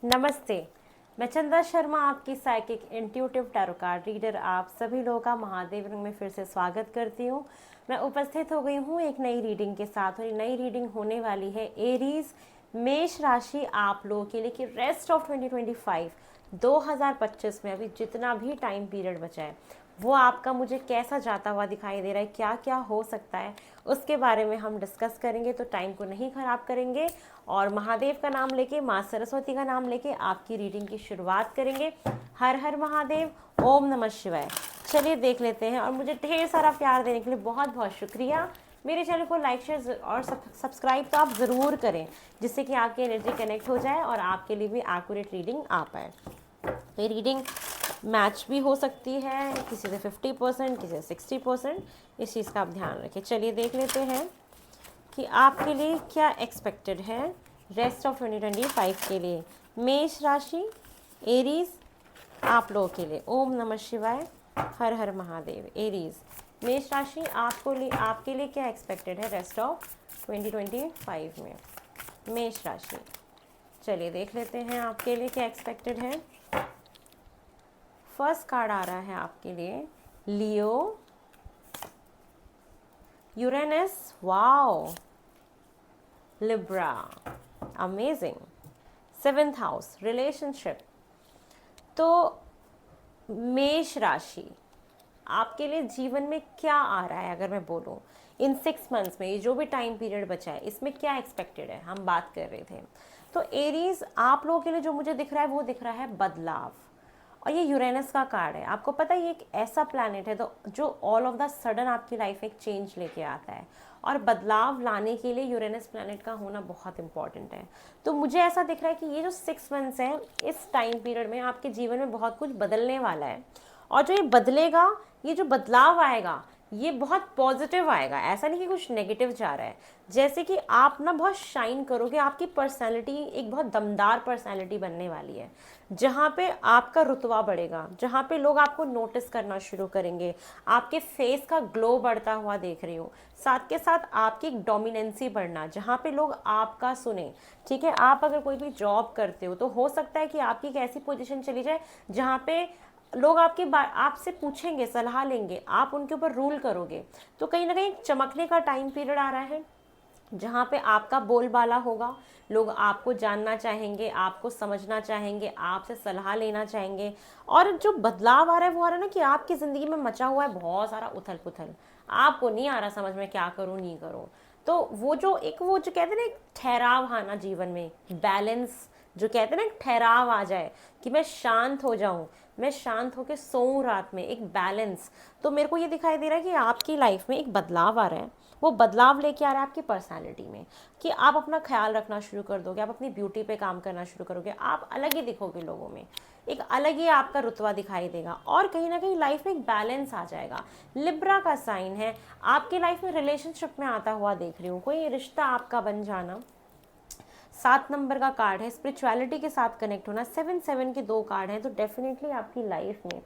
नमस्ते। मैं चंदा शर्मा, आपकी psychic intuitive tarot card reader, आप सभी लोगों का महादेव रंग में फिर से स्वागत करती हूँ। मैं उपस्थित हो गई हूँ एक नई रीडिंग के साथ, और ये नई रीडिंग होने वाली है एरीज मेष राशि आप लोगों के लिए कि रेस्ट ऑफ 2025 में अभी जितना भी टाइम पीरियड बचा है वो आपका मुझे कैसा जाता हुआ दिखाई दे रहा है, क्या क्या हो सकता है उसके बारे में हम डिस्कस करेंगे। तो टाइम को नहीं ख़राब करेंगे और महादेव का नाम लेके, माँ सरस्वती का नाम लेके आपकी रीडिंग की शुरुआत करेंगे। हर हर महादेव, ओम नमः शिवाय। चलिए देख लेते हैं, और मुझे ढेर सारा प्यार देने के लिए बहुत बहुत शुक्रिया। मेरे चैनल को लाइक, शेयर और सब्सक्राइब तो आप ज़रूर करें, जिससे कि आपकी एनर्जी कनेक्ट हो जाए और आपके लिए भी एक्यूरेट रीडिंग आ पाए। ये रीडिंग मैच भी हो सकती है, किसी से 50%, किसी से 60%, इस चीज़ का आप ध्यान रखें। चलिए देख लेते हैं कि आपके लिए क्या एक्सपेक्टेड है रेस्ट ऑफ 2025 के लिए। मेष राशि, एरीज, आप लोगों के लिए। ओम नमः शिवाय, हर हर महादेव। एरीज, मेष राशि आपके लिए क्या एक्सपेक्टेड है रेस्ट ऑफ 2025 में। मेष राशि, चलिए देख लेते हैं आपके लिए क्या एक्सपेक्टेड है। फर्स्ट कार्ड आ रहा है आपके लिए Leo, Uranus, wow, Libra, amazing. Seventh house, relationship. तो मेष राशि, आपके लिए जीवन में क्या आ रहा है, अगर मैं बोलूँ इन 6 मंथ्स में, ये जो भी टाइम पीरियड बचा है इसमें क्या एक्सपेक्टेड है, हम बात कर रहे थे। तो एरीज, आप लोगों के लिए जो मुझे दिख रहा है वो दिख रहा है बदलाव। और ये यूरेनस का कार्ड है। आपको पता है ये एक ऐसा प्लैनेट है तो जो ऑल ऑफ द सडन आपकी लाइफ में एक चेंज लेके आता है, और बदलाव लाने के लिए यूरेनस प्लैनेट का होना बहुत इंपॉर्टेंट है। तो मुझे ऐसा दिख रहा है कि ये जो 6 मंथ्स हैं, इस टाइम पीरियड में आपके जीवन में बहुत कुछ बदलने वाला है। और जो ये बदलेगा, ये जो बदलाव आएगा, ये बहुत पॉजिटिव आएगा। ऐसा नहीं कि कुछ नेगेटिव जा रहा है। जैसे कि आप ना बहुत शाइन करोगे, आपकी पर्सनैलिटी एक बहुत दमदार पर्सनैलिटी बनने वाली है, जहाँ पे आपका रुतबा बढ़ेगा, जहाँ पे लोग आपको नोटिस करना शुरू करेंगे। आपके फेस का ग्लो बढ़ता हुआ देख रही हूँ। साथ के साथ आपकी एक डोमिनेंसी बढ़ना, जहाँ पे लोग आपका सुने। ठीक है, आप अगर कोई भी जॉब करते हो तो हो सकता है कि आपकी एक ऐसी पोजीशन चली जाए जहाँ पे लोग आपसे पूछेंगे, सलाह लेंगे, आप उनके ऊपर रूल करोगे। तो कहीं ना कहीं चमकने का टाइम पीरियड आ रहा है, जहाँ पे आपका बोलबाला होगा। लोग आपको जानना चाहेंगे, आपको समझना चाहेंगे, आपसे सलाह लेना चाहेंगे। और जो बदलाव आ रहा है वो आ रहा है ना कि आपकी ज़िंदगी में मचा हुआ है बहुत सारा उथल पुथल। आपको नहीं आ रहा समझ में क्या करूँ नहीं करूँ। तो वो जो कहते हैं ना, एक ठहराव आना जीवन में, बैलेंस, जो कहते हैं ना एक ठहराव आ जाए कि मैं शांत हो जाऊं, मैं शांत होकर सोऊं रात में, एक बैलेंस। तो मेरे को ये दिखाई दे रहा है कि आपकी लाइफ में एक बदलाव आ रहा है। वो बदलाव लेके आ रहा है आपकी पर्सनालिटी में, कि आप अपना ख्याल रखना शुरू कर दोगे, आप अपनी ब्यूटी पे काम करना शुरू करोगे, आप अलग ही दिखोगे लोगों में, एक अलग ही आपका रुतबा दिखाई देगा, और कहीं ना कहीं लाइफ में एक बैलेंस आ जाएगा। लिब्रा का साइन है, आपकी लाइफ में रिलेशनशिप में आता हुआ देख रही हूँ, कोई रिश्ता आपका बन जाना। 7 नंबर का कार्ड है, स्पिरिचुअलिटी के साथ कनेक्ट होना। 7 के 2 कार्ड हैं, तो डेफिनेटली आपकी लाइफ में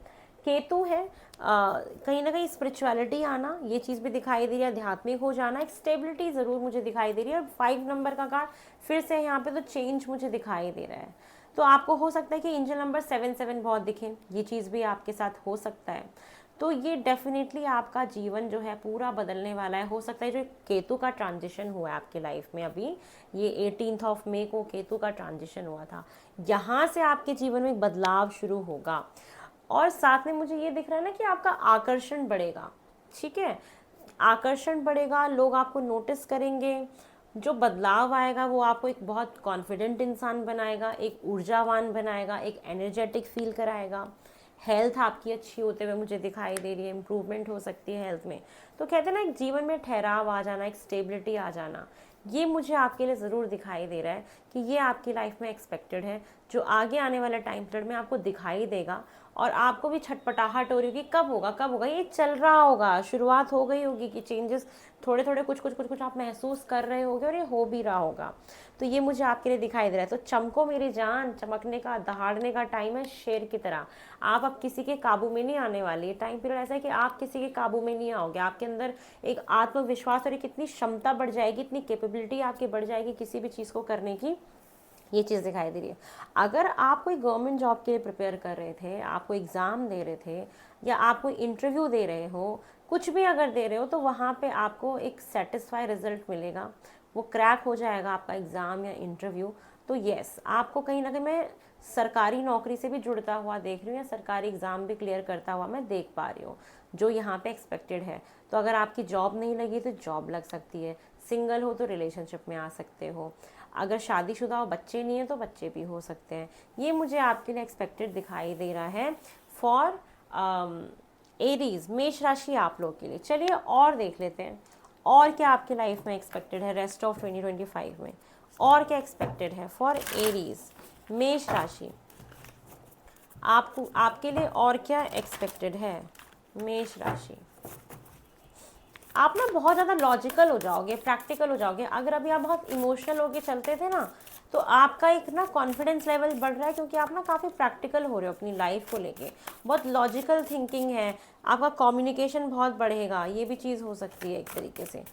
केतु है। कहीं ना कहीं स्पिरिचुअलिटी आना, ये चीज़ भी दिखाई दे रही है, आध्यात्मिक हो जाना, एक स्टेबिलिटी ज़रूर मुझे दिखाई दे रही है। और 5 नंबर का कार्ड फिर से यहाँ पे तो चेंज मुझे दिखाई दे रहा है। तो आपको हो सकता है कि एंजल नंबर 7 बहुत दिखे, ये चीज़ भी आपके साथ हो सकता है। तो ये डेफिनेटली आपका जीवन जो है पूरा बदलने वाला है। हो सकता है जो केतु का ट्रांजिशन हुआ है आपकी लाइफ में, अभी ये 18 मई को केतु का ट्रांजिशन हुआ था, यहाँ से आपके जीवन में एक बदलाव शुरू होगा। और साथ में मुझे ये दिख रहा है ना कि आपका आकर्षण बढ़ेगा। ठीक है, आकर्षण बढ़ेगा, लोग आपको नोटिस करेंगे। जो बदलाव आएगा वो आपको एक बहुत कॉन्फिडेंट इंसान बनाएगा, एक ऊर्जावान बनाएगा, एक एनर्जेटिक फील कराएगा। हेल्थ आपकी अच्छी होते हुए मुझे दिखाई दे रही है, इम्प्रूवमेंट हो सकती है हेल्थ में। तो कहते हैं ना एक जीवन में ठहराव आ जाना, एक स्टेबिलिटी आ जाना, ये मुझे आपके लिए ज़रूर दिखाई दे रहा है कि ये आपकी लाइफ में एक्सपेक्टेड है, जो आगे आने वाले टाइम पीरियड में आपको दिखाई देगा। और आपको भी छटपटाहट हो रही होगी, कब होगा कब होगा, ये चल रहा होगा, शुरुआत हो गई होगी कि चेंजेस थोड़े थोड़े कुछ आप महसूस कर रहे होगे, और ये हो भी रहा होगा। तो ये मुझे आपके लिए दिखाई दे रहा है। तो चमको मेरी जान, चमकने का, दहाड़ने का टाइम है शेर की तरह। आप अब किसी के काबू में नहीं आने वाली। ये टाइम पीरियड ऐसा है कि आप किसी के काबू में नहीं आओगे। आपके अंदर एक आत्मविश्वास और एक इतनी क्षमता बढ़ जाएगी, इतनी कैपेबिलिटी आपकी बढ़ जाएगी किसी भी चीज़ को करने की, ये चीज़ दिखाई दे रही है। अगर आप कोई गवर्नमेंट जॉब के लिए प्रिपेयर कर रहे थे, आप कोई एग्ज़ाम दे रहे थे या आप कोई इंटरव्यू दे रहे हो, कुछ भी अगर दे रहे हो, तो वहाँ पे आपको एक सेटिस्फाई रिजल्ट मिलेगा, वो क्रैक हो जाएगा आपका एग्ज़ाम या इंटरव्यू। तो येस, आपको कहीं ना कहीं मैं सरकारी नौकरी से भी जुड़ता हुआ देख रही हूँ या सरकारी एग्ज़ाम भी क्लियर करता हुआ मैं देख पा रही हूँ, जो यहाँ पे एक्सपेक्टेड है। तो अगर आपकी जॉब नहीं लगी तो जॉब लग सकती है, सिंगल हो तो रिलेशनशिप में आ सकते हो, अगर शादीशुदा हो, बच्चे नहीं है तो बच्चे भी हो सकते हैं। ये मुझे आपके लिए एक्सपेक्टेड दिखाई दे रहा है फॉर एरीज, मेष राशि आप लोग के लिए। चलिए और देख लेते हैं और क्या आपकी लाइफ में एक्सपेक्टेड है रेस्ट ऑफ 2025 में, और क्या एक्सपेक्टेड है फॉर एरीज, मेष राशि आपको, आपके लिए और क्या एक्सपेक्टेड है मेष राशि। आप ना बहुत ज़्यादा लॉजिकल हो जाओगे, प्रैक्टिकल हो जाओगे। अगर अभी आप बहुत इमोशनल होके चलते थे ना, तो आपका एक ना कॉन्फिडेंस लेवल बढ़ रहा है, क्योंकि आप ना काफ़ी प्रैक्टिकल हो रहे हो अपनी लाइफ को लेके, बहुत लॉजिकल थिंकिंग है, आपका कम्युनिकेशन बहुत बढ़ेगा। ये भी चीज़ हो सकती है एक तरीके से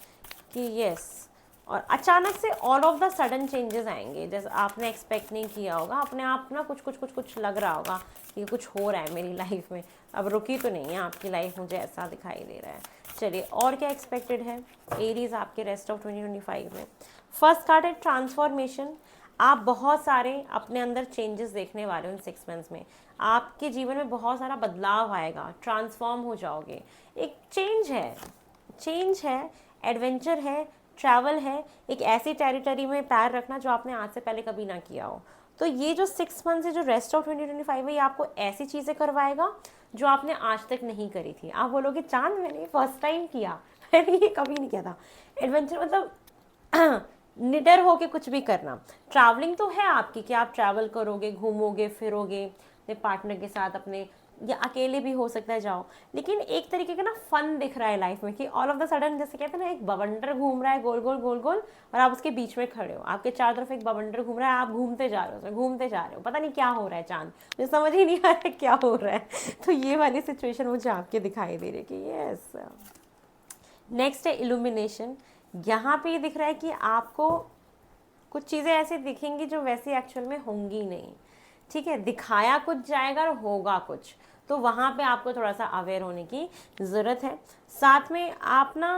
कि यस, और अचानक से all of the sudden changes आएंगे, जैसे आपने एक्सपेक्ट नहीं किया होगा। अपने आप ना कुछ कुछ कुछ कुछ लग रहा होगा कि कुछ हो रहा है मेरी लाइफ में, अब रुकी तो नहीं है आपकी लाइफ, मुझे ऐसा दिखाई दे रहा है। चलिए और क्या एक्सपेक्टेड है एरीज आपके रेस्ट ऑफ 2025 में। फर्स्ट कार्ड है ट्रांसफॉर्मेशन। आप बहुत सारे अपने अंदर चेंजेस देखने वाले हो इन 6 मंथ्स में। आपके जीवन में बहुत सारा बदलाव आएगा, ट्रांसफॉर्म हो जाओगे। एक चेंज है, एडवेंचर है, ट्रैवल है, एक ऐसी टेरिटरी में पैर रखना जो आपने आज से पहले कभी ना किया हो। तो ये जो 6 मंथ है, जो रेस्ट ऑफ 2025 है, ये आपको ऐसी चीज़ें करवाएगा जो आपने आज तक नहीं करी थी। आप बोलोगे चांद मैंने फर्स्ट टाइम किया, मैंने ये कभी नहीं किया था। एडवेंचर मतलब निडर होके कुछ भी करना। ट्रैवलिंग तो है आपकी कि आप ट्रैवल करोगे, घूमोगे फिरोगे अपने पार्टनर के साथ, अपने या अकेले भी हो सकता है जाओ, लेकिन एक तरीके का ना फन दिख रहा है लाइफ में कि ऑल ऑफ द सडन, जैसे कहते हैं ना, एक बवंडर घूम रहा है गोल गोल गोल गोल, और आप उसके बीच में खड़े हो, आपके चारों तरफ एक बवंडर घूम रहा है, आप घूमते जा रहे हो, घूमते जा रहे हो, पता नहीं क्या हो रहा है, चांद मुझे समझ ही नहीं आ रहा है क्या हो रहा है। तो ये वाली सिचुएशन मुझे आपके दिखाई दे रही है कि यस। नेक्स्ट है इल्यूमिनेशन। यहाँ पे ये दिख रहा है कि आपको कुछ चीज़ें ऐसे दिखेंगी जो वैसे एक्चुअल में होंगी नहीं, ठीक है, दिखाया कुछ जाएगा और होगा कुछ, तो वहाँ पे आपको थोड़ा सा अवेयर होने की ज़रूरत है। साथ में आप ना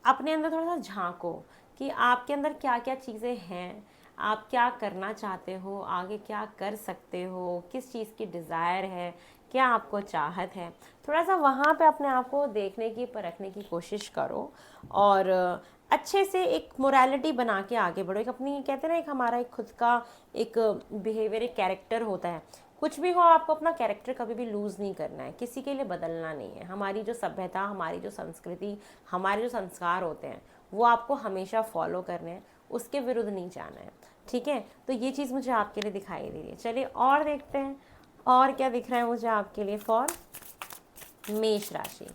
अपने अंदर थोड़ा सा झांको कि आपके अंदर क्या क्या चीज़ें हैं, आप क्या करना चाहते हो, आगे क्या कर सकते हो, किस चीज़ की डिज़ायर है, क्या आपको चाहत है। थोड़ा सा वहाँ पे अपने आप को देखने की, परखने की कोशिश करो, और अच्छे से एक मोरालिटी बना के आगे बढ़ो। एक अपनी, कहते हैं ना, एक हमारा एक खुद का एक बिहेवियर, एक कैरेक्टर होता है। कुछ भी हो, आपको अपना कैरेक्टर कभी भी लूज़ नहीं करना है, किसी के लिए बदलना नहीं है। हमारी जो सभ्यता, हमारी जो संस्कृति, हमारे जो संस्कार होते हैं, वो आपको हमेशा फॉलो करने हैं, उसके विरुद्ध नहीं जाना है, ठीक है। तो ये चीज़ मुझे आपके लिए दिखाई दे रही है। चलिए और देखते हैं और क्या दिख रहा है मुझे आपके लिए फॉर मेष राशि,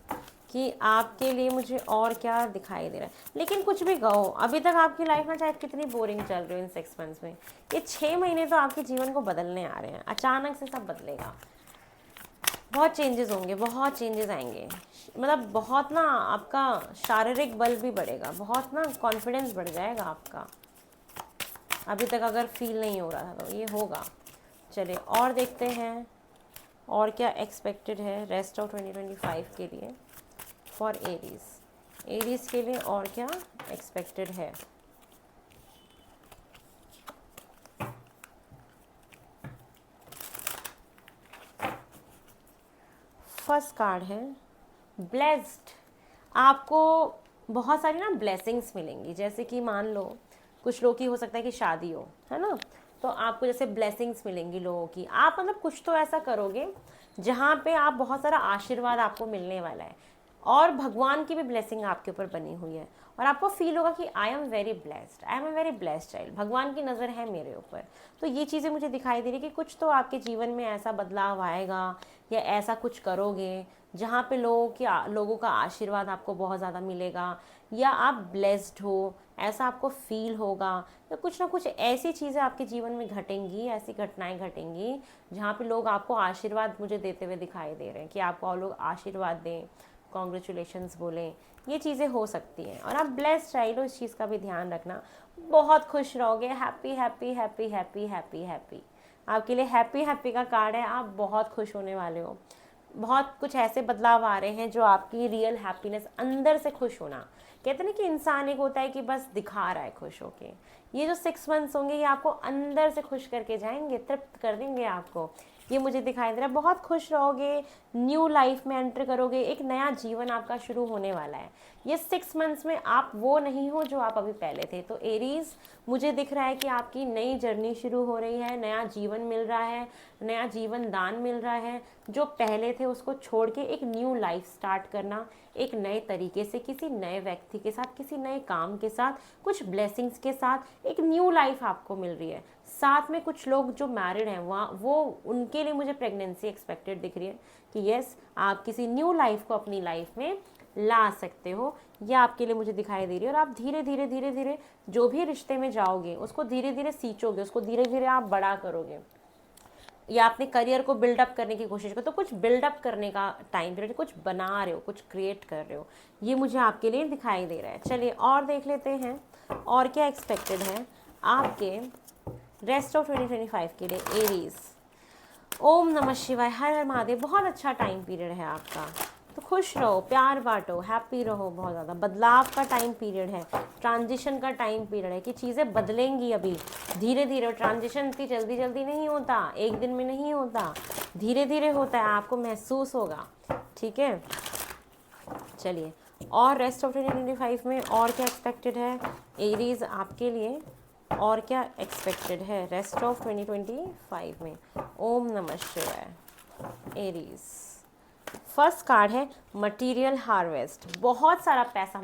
कि आपके लिए मुझे और क्या दिखाई दे रहा है। लेकिन कुछ भी कहो, अभी तक आपकी लाइफ में चाहे कितनी बोरिंग चल रही हो इन 6 मंथ्स में, ये 6 महीने तो आपके जीवन को बदलने आ रहे हैं। अचानक से सब बदलेगा, बहुत चेंजेस होंगे, बहुत चेंजेस आएंगे, मतलब बहुत ना आपका शारीरिक बल भी बढ़ेगा, बहुत ना कॉन्फिडेंस बढ़ जाएगा आपका। अभी तक अगर फील नहीं हो रहा था तो ये होगा। चलिए और देखते हैं और क्या एक्सपेक्टेड है रेस्ट ऑफ 2025 के लिए फॉर एरीज के लिए, और क्या एक्सपेक्टेड है। फर्स्ट कार्ड है ब्लेस्ड। आपको बहुत सारी ना ब्लेसिंग्स मिलेंगी, जैसे कि मान लो कुछ लोग की हो सकता है कि शादी हो, है ना, तो आपको जैसे ब्लेसिंग्स मिलेंगी लोगों की। आप मतलब कुछ तो ऐसा करोगे जहाँ पे आप बहुत सारा आशीर्वाद आपको मिलने वाला है, और भगवान की भी ब्लेसिंग आपके ऊपर बनी हुई है, और आपको फील होगा कि आई am very blessed, I am a very blessed child, भगवान की नज़र है मेरे ऊपर। तो ये चीज़ें मुझे दिखाई दे रही कि कुछ तो आपके जीवन में ऐसा बदलाव आएगा, या ऐसा कुछ करोगे जहाँ पे लोगों का आशीर्वाद आपको बहुत ज़्यादा मिलेगा, या आप ब्लेस्ड हो ऐसा आपको फील होगा, या कुछ ना कुछ ऐसी चीज़ें आपके जीवन में घटेंगी, ऐसी घटनाएं घटेंगी जहाँ पे लोग आपको आशीर्वाद मुझे देते हुए दिखाई दे रहे हैं, कि आपको लोग आशीर्वाद दें, कॉन्ग्रेचुलेशंस बोलें। ये चीज़ें हो सकती हैं, और आप ब्लेस्ड चाइल्ड हो, इस चीज़ का भी ध्यान रखना। बहुत खुश रहोगे, happy happy happy happy happy happy. आपके लिए हैप्पी हैप्पी का कार्ड है, आप बहुत खुश होने वाले हो। बहुत कुछ ऐसे बदलाव आ रहे हैं जो आपकी रियल हैप्पीनेस, अंदर से खुश होना। कहते हैं ना कि इंसान एक होता है कि बस दिखा रहा है खुश होके, ये जो 6 मंथ्स होंगे ये आपको अंदर से खुश करके जाएंगे, तृप्त कर देंगे आपको। ये मुझे दिखाई दे रहा है, बहुत खुश रहोगे, न्यू लाइफ में एंटर करोगे, एक नया जीवन आपका शुरू होने वाला है। ये 6 मंथ्स में आप वो नहीं हो जो आप अभी पहले थे। तो एरीज, मुझे दिख रहा है कि आपकी नई जर्नी शुरू हो रही है, नया जीवन मिल रहा है, नया जीवन दान मिल रहा है। जो पहले थे उसको छोड़ के एक न्यू लाइफ स्टार्ट करना, एक नए तरीके से, किसी नए व्यक्ति के साथ, किसी नए काम के साथ, कुछ ब्लेसिंग्स के साथ एक न्यू लाइफ आपको मिल रही है। साथ में कुछ लोग जो मैरिड हैं वहाँ, वो उनके लिए मुझे प्रेगनेंसी एक्सपेक्टेड दिख रही है कि यस, आप किसी न्यू लाइफ को अपनी लाइफ में ला सकते हो। ये आपके लिए मुझे दिखाई दे रही है। और आप धीरे धीरे धीरे धीरे जो भी रिश्ते में जाओगे उसको धीरे धीरे सींचोगे, उसको धीरे धीरे आप बड़ा करोगे, या अपने करियर को बिल्डअप करने की कोशिश करो। तो कुछ बिल्डअप करने का टाइम पीरियड, कुछ बना रहे हो, कुछ क्रिएट कर रहे हो, ये मुझे आपके लिए दिखाई दे रहा है। चलिए और देख लेते हैं और क्या एक्सपेक्टेड है आपके रेस्ट ऑफ 2025 के लिए एरीज। ओम नमः शिवाय, हर हर महादेव। बहुत अच्छा टाइम पीरियड है आपका, तो खुश रहो, प्यार बांटो, हैप्पी रहो। बहुत ज़्यादा बदलाव का टाइम पीरियड है, ट्रांजिशन का टाइम पीरियड है कि चीज़ें बदलेंगी अभी धीरे धीरे। ट्रांजिशन इतनी जल्दी जल्दी नहीं होता, एक दिन में नहीं होता, धीरे धीरे होता है, आपको महसूस होगा। ठीक है, चलिए और रेस्ट ऑफ 2025 में और क्या एक्सपेक्टेड है एरीज आपके लिए, और क्या एक्सपेक्टेड है रेस्ट ऑफ 2025 में। ओम नमः शिवाय। एरीज, फर्स्ट कार्ड है मटेरियल हार्वेस्ट। बहुत सारा पैसा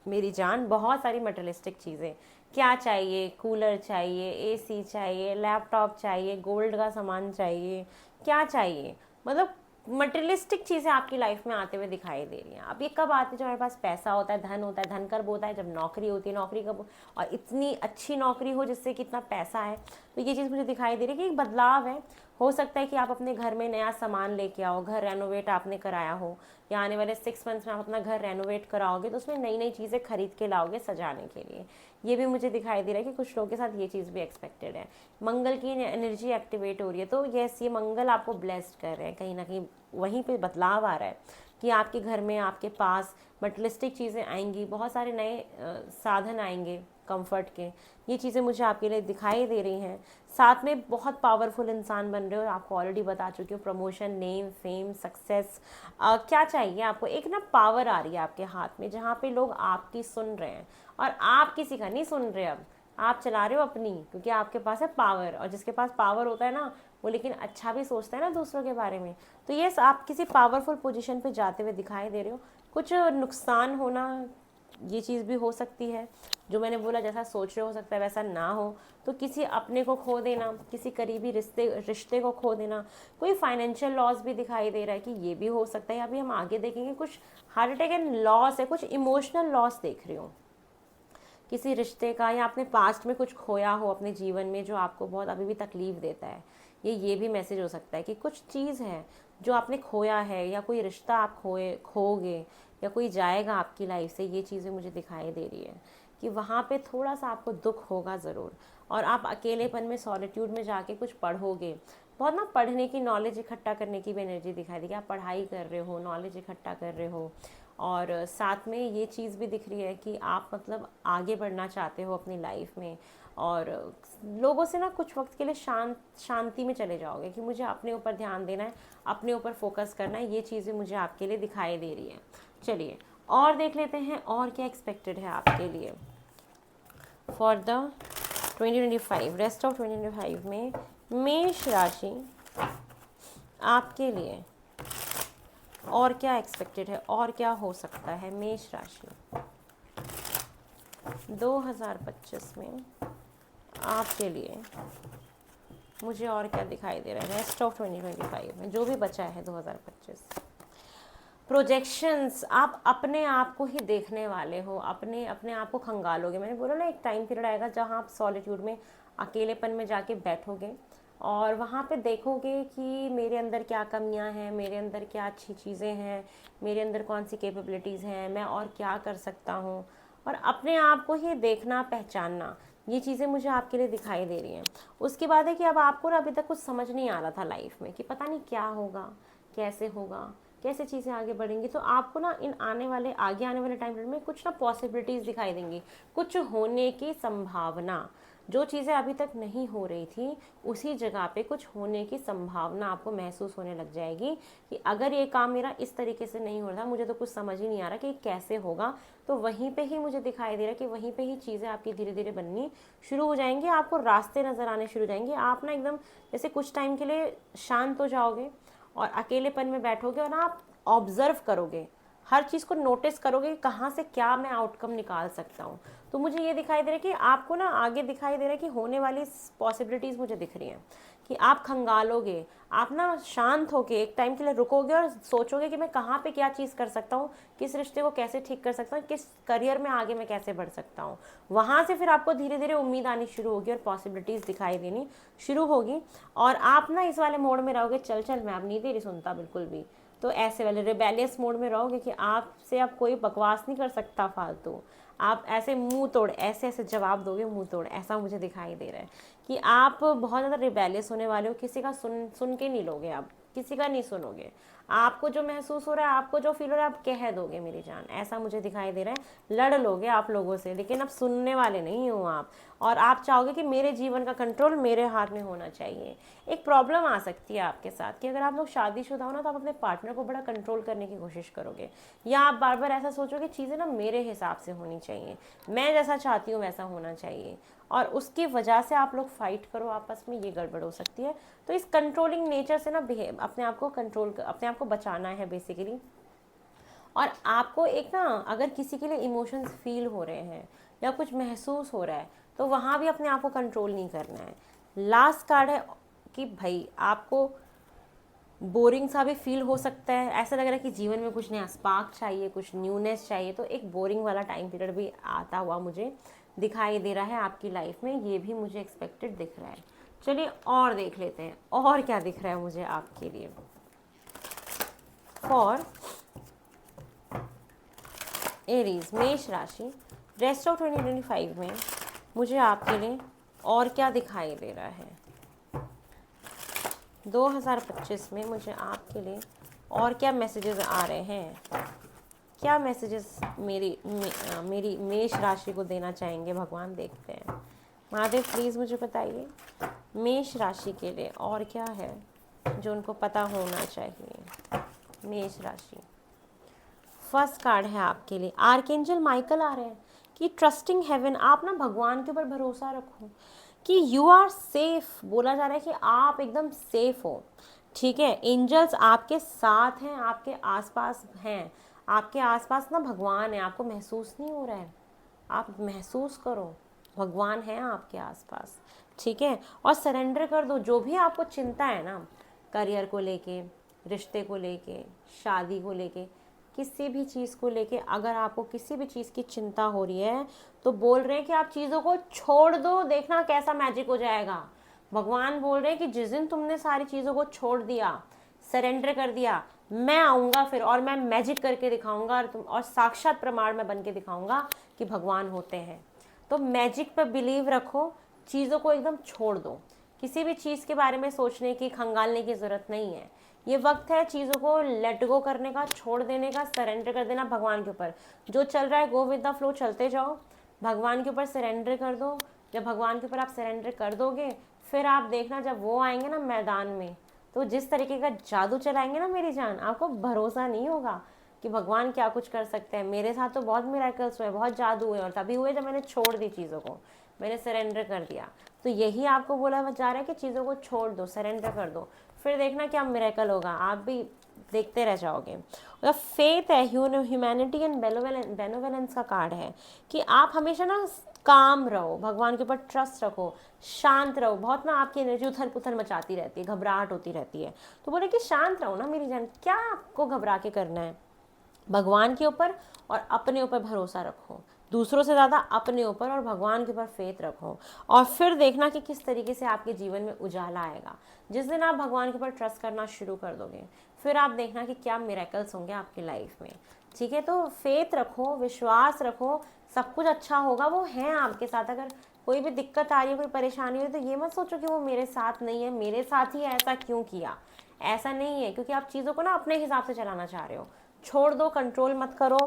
मेरी जान, बहुत सारी मटेरियलिस्टिक चीज़ें। क्या चाहिए? कूलर चाहिए, एसी चाहिए, लैपटॉप चाहिए, गोल्ड का सामान चाहिए, क्या चाहिए? मतलब मटेरियलिस्टिक चीज़ें आपकी लाइफ में आते हुए दिखाई दे रही हैं। अब ये कब आती है? जब हमारे पास पैसा होता है, धन होता है। धन कब होता है? जब नौकरी होती है। नौकरी कब? और इतनी अच्छी नौकरी हो जिससे कितना पैसा है। तो ये चीज़ मुझे दिखाई दे रही है कि एक बदलाव है। हो सकता है कि आप अपने घर में नया सामान लेके आओ, घर रेनोवेट आपने कराया हो, या आने वाले 6 मंथ्स में आप अपना घर रेनोवेट कराओगे तो उसमें नई नई चीज़ें खरीद के लाओगे सजाने के लिए। ये भी मुझे दिखाई दे रहा है कि कुछ लोगों के साथ ये चीज़ भी एक्सपेक्टेड है। मंगल की एनर्जी एक्टिवेट हो रही है, तो यस, ये मंगल आपको ब्लेस्ड कर रहे हैं। कहीं ना कहीं वहीं पे बदलाव आ रहा है कि आपके घर में, आपके पास मटेरियलिस्टिक चीज़ें आएंगी, बहुत सारे नए साधन आएंगे कंफर्ट के। ये चीज़ें मुझे आपके लिए दिखाई दे रही हैं। साथ में बहुत पावरफुल इंसान बन रहे हो, और आपको ऑलरेडी बता चुकी हूँ, प्रमोशन, नेम, फेम, सक्सेस। क्या चाहिए आपको? एक ना पावर आ रही है आपके हाथ में, जहाँ पे लोग आपकी सुन रहे हैं, और आप किसी का नहीं सुन रहे। अब आप चला रहे हो अपनी, क्योंकि आपके पास है पावर। और जिसके पास पावर होता है ना, वो लेकिन अच्छा भी सोचता है ना दूसरों के बारे में। तो यस, आप किसी पावरफुल पोजीशन पे जाते हुए दिखाई दे रहे हो। कुछ नुकसान होना, ये चीज़ भी हो सकती है। जो मैंने बोला, जैसा सोच रहे हो सकता है वैसा ना हो। तो किसी अपने को खो देना, किसी करीबी रिश्ते को खो देना, कोई फाइनेंशियल लॉस भी दिखाई दे रहा है कि ये भी हो सकता है। अभी हम आगे देखेंगे, कुछ हार्ट अटैक एंड लॉस है, कुछ इमोशनल लॉस देख रही हूँ किसी रिश्ते का, या आपने पास्ट में कुछ खोया हो अपने जीवन में जो आपको बहुत अभी भी तकलीफ देता है। ये भी मैसेज हो सकता है कि कुछ चीज़ है जो आपने खोया है, या कोई रिश्ता आप खोगे, या कोई जाएगा आपकी लाइफ से। ये चीज़ें मुझे दिखाई दे रही है कि वहाँ पे थोड़ा सा आपको दुख होगा ज़रूर। और आप अकेलेपन में, सॉलिट्यूड में जाके कुछ पढ़ोगे। बहुत ना पढ़ने की, नॉलेज इकट्ठा करने की भी एनर्जी दिखाई देगी। आप पढ़ाई कर रहे हो, नॉलेज इकट्ठा कर रहे हो। और साथ में ये चीज़ भी दिख रही है कि आप मतलब आगे बढ़ना चाहते हो अपनी लाइफ में, और लोगों से ना कुछ वक्त के लिए शांति में चले जाओगे कि मुझे अपने ऊपर ध्यान देना है, अपने ऊपर फोकस करना है। ये चीज़ें मुझे आपके लिए दिखाई दे रही है। चलिए और देख लेते हैं और क्या एक्सपेक्टेड है आपके लिए फॉर द 2025, रेस्ट ऑफ 2025 में मेष राशि आपके लिए। और क्या एक्सपेक्टेड है, और क्या हो सकता है मेष राशि 2025 में आपके लिए। मुझे और क्या दिखाई दे रहा है रेस्ट ऑफ 2025 में, जो भी बचा है 2025। प्रोजेक्शंस, आप अपने आप को ही देखने वाले हो, अपने आप को खंगालोगे। मैंने बोला ना, एक टाइम पीरियड आएगा जहाँ आप सॉलिट्यूड में, अकेलेपन में जाके बैठोगे, और वहाँ पे देखोगे कि मेरे अंदर क्या कमियां हैं, मेरे अंदर क्या अच्छी चीज़ें हैं, मेरे अंदर कौन सी कैपेबिलिटीज़ हैं, मैं और क्या कर सकता हूँ। और अपने आप को ही देखना, पहचानना, ये चीज़ें मुझे आपके लिए दिखाई दे रही हैं। उसके बाद है कि अब आपको ना अभी तक कुछ समझ नहीं आ रहा था लाइफ में कि पता नहीं क्या होगा, कैसे होगा, कैसे चीज़ें आगे बढ़ेंगी। तो आपको ना इन आगे आने वाले टाइम पीरियड में कुछ ना पॉसिबिलिटीज़ दिखाई देंगी, कुछ होने की संभावना। जो चीज़ें अभी तक नहीं हो रही थी उसी जगह पे कुछ होने की संभावना आपको महसूस होने लग जाएगी कि अगर ये काम मेरा इस तरीके से नहीं हो रहा, मुझे तो कुछ समझ ही नहीं आ रहा कि कैसे होगा, तो वहीं पे ही मुझे दिखाई दे रहा है कि वहीं पे ही चीज़ें आपकी धीरे धीरे बननी शुरू हो जाएंगी, आपको रास्ते नज़र आने शुरू हो जाएंगे। आप ना एकदम जैसे कुछ टाइम के लिए शांत हो जाओगे और अकेलेपन में बैठोगे और आप ऑब्जर्व करोगे, हर चीज़ को नोटिस करोगे कि कहाँ से क्या मैं आउटकम निकाल सकता हूँ। तो मुझे ये दिखाई दे रहा है कि आपको ना आगे दिखाई दे रहा है कि होने वाली पॉसिबिलिटीज़ मुझे दिख रही हैं कि आप खंगालोगे, आप ना शांत होके एक टाइम के लिए रुकोगे और सोचोगे कि मैं कहाँ पे क्या चीज़ कर सकता हूँ, किस रिश्ते को कैसे ठीक कर सकता हूँ, किस करियर में आगे मैं कैसे बढ़ सकता हूँ। वहाँ से फिर आपको धीरे धीरे उम्मीद आनी शुरू होगी और पॉसिबिलिटीज़ दिखाई देनी शुरू होगी और आप ना इस वाले मोड में रहोगे, चल चल मैं अब नहीं तेरी सुनता बिल्कुल भी। तो ऐसे वाले रिबेलियस मोड में रहोगे कि आपसे अब कोई बकवास नहीं कर सकता फालतू। आप ऐसे मुंह तोड़ ऐसे ऐसे जवाब दोगे मुंह तोड़, ऐसा मुझे दिखाई दे रहा है कि आप बहुत ज़्यादा रिबेलियस होने वाले हो। किसी का सुन के नहीं लोगे, आप किसी का नहीं सुनोगे। आपको जो महसूस हो रहा है, आपको जो फील हो रहा है, आप कह दोगे मेरी जान, ऐसा मुझे दिखाई दे रहा है। लड़ लोगे आप लोगों से, लेकिन अब सुनने वाले नहीं हो आप। और आप चाहोगे कि मेरे जीवन का कंट्रोल मेरे हाथ में होना चाहिए। एक प्रॉब्लम आ सकती है आपके साथ कि अगर आप लोग शादीशुदा हो ना, तो आप अपने पार्टनर को बड़ा कंट्रोल करने की कोशिश करोगे, या आप बार बार ऐसा सोचोगे चीज़ें ना मेरे हिसाब से होनी चाहिए, मैं जैसा चाहती हूँ वैसा होना चाहिए, और उसकी वजह से आप लोग फाइट करो आपस में, ये गड़बड़ हो सकती है। तो इस कंट्रोलिंग नेचर से ना अपने आप को अपने आप को बचाना है बेसिकली। और आपको एक ना, अगर किसी के लिए इमोशंस फील हो रहे हैं या कुछ महसूस हो रहा है, तो वहाँ भी अपने आप को कंट्रोल नहीं करना है। लास्ट कार्ड है कि भाई आपको बोरिंग सा भी फील हो सकता है, ऐसा लग रहा है कि जीवन में कुछ नया स्पार्क चाहिए, कुछ न्यूनेस चाहिए। तो एक बोरिंग वाला टाइम पीरियड भी आता हुआ मुझे दिखाई दे रहा है आपकी लाइफ में, ये भी मुझे एक्सपेक्टेड दिख रहा है। चलिए और देख लेते हैं और क्या दिख रहा है मुझे आपके लिए। फॉर एरीज, मेष राशि, रेस्ट ऑफ 2025 में मुझे आपके लिए और क्या दिखाई दे रहा है। 2025 में मुझे आपके लिए और क्या मैसेजेस आ रहे हैं, क्या मैसेजेस मेरी मेष राशि को देना चाहेंगे भगवान, देखते हैं। महादेव प्लीज़ मुझे बताइए मेष राशि के लिए और क्या है जो उनको पता होना चाहिए। मेष राशि, फर्स्ट कार्ड है आपके लिए, आर्कएंजल माइकल आ रहे हैं कि ट्रस्टिंग हेवन, आप ना भगवान के ऊपर भरोसा रखो कि यू आर सेफ। बोला जा रहा है कि आप एकदम सेफ हो, ठीक है। एंजल्स आपके साथ हैं, आपके आसपास हैं, आपके आसपास ना भगवान है। आपको महसूस नहीं हो रहा है, आप महसूस करो, भगवान है आपके आसपास, ठीक है। और सरेंडर कर दो जो भी आपको चिंता है ना, करियर को लेके, रिश्ते को लेके, शादी को लेके, किसी भी चीज़ को लेके अगर आपको किसी भी चीज़ की चिंता हो रही है, तो बोल रहे हैं कि आप चीज़ों को छोड़ दो, देखना कैसा मैजिक हो जाएगा। भगवान बोल रहे हैं कि जिस दिन तुमने सारी चीज़ों को छोड़ दिया, सरेंडर कर दिया, मैं आऊँगा फिर और मैं मैजिक करके दिखाऊंगा, और साक्षात प्रमाण में बन के दिखाऊंगा कि भगवान होते हैं। तो मैजिक पर बिलीव रखो, चीज़ों को एकदम छोड़ दो, किसी भी चीज़ के बारे में सोचने की, खंगालने की ज़रूरत नहीं है। ये वक्त है चीज़ों को लेट गो करने का, छोड़ देने का, सरेंडर कर देना भगवान के ऊपर। जो चल रहा है गो विद द फ्लो, चलते जाओ, भगवान के ऊपर सरेंडर कर दो। जब भगवान के ऊपर आप सरेंडर कर दोगे, फिर आप देखना जब वो आएंगे ना मैदान में, तो जिस तरीके का जादू चलाएंगे ना मेरी जान, आपको भरोसा नहीं होगा कि भगवान क्या कुछ कर सकते हैं। मेरे साथ तो बहुत मिरेकल्स हुए, बहुत जादू हुए, और तभी हुए जब मैंने छोड़ दी चीज़ों को, मैंने सरेंडर कर दिया। तो यही आपको बोला जा रहा है कि चीज़ों को छोड़ दो, सरेंडर कर दो, फिर देखना क्या मिरेकल होगा, आप भी देखते रह जाओगे। और फेथ है, ह्यूमैनिटी एंड बेनोवेलेंस का कार्ड है कि आप हमेशा ना काम रहो, भगवान के ऊपर ट्रस्ट रखो, शांत रहो। बहुत ना आपकी एनर्जी उथल पुथल मचाती रहती है, घबराहट होती रहती है, तो बोले कि शांत रहो ना मेरी जान, क्या आपको घबरा के करना है। भगवान के ऊपर और अपने ऊपर भरोसा रखो, दूसरों से ज़्यादा अपने ऊपर और भगवान के ऊपर फेथ रखो, और फिर देखना कि किस तरीके से आपके जीवन में उजाला आएगा। जिस दिन आप भगवान के ऊपर ट्रस्ट करना शुरू कर दोगे, फिर आप देखना कि क्या मिरेकल्स होंगे आपकी लाइफ में। ठीक है, तो फेथ रखो, विश्वास रखो, सब कुछ अच्छा होगा, वो है आपके साथ। अगर कोई भी दिक्कत आ रही है, कोई परेशानी हो रही है, तो ये मत सोचो कि वो मेरे साथ नहीं है, मेरे साथ ही ऐसा क्यों किया। ऐसा नहीं है, क्योंकि आप चीज़ों को ना अपने हिसाब से चलाना चाह रहे हो। छोड़ दो, कंट्रोल मत करो,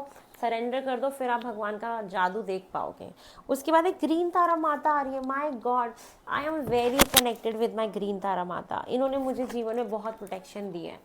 सरेंडर कर दो, फिर आप भगवान का जादू देख पाओगे। उसके बाद एक ग्रीन तारा माता आ रही है। My god, I am very connected with my green Tara माता। इन्होंने मुझे जीवन में बहुत प्रोटेक्शन दी है,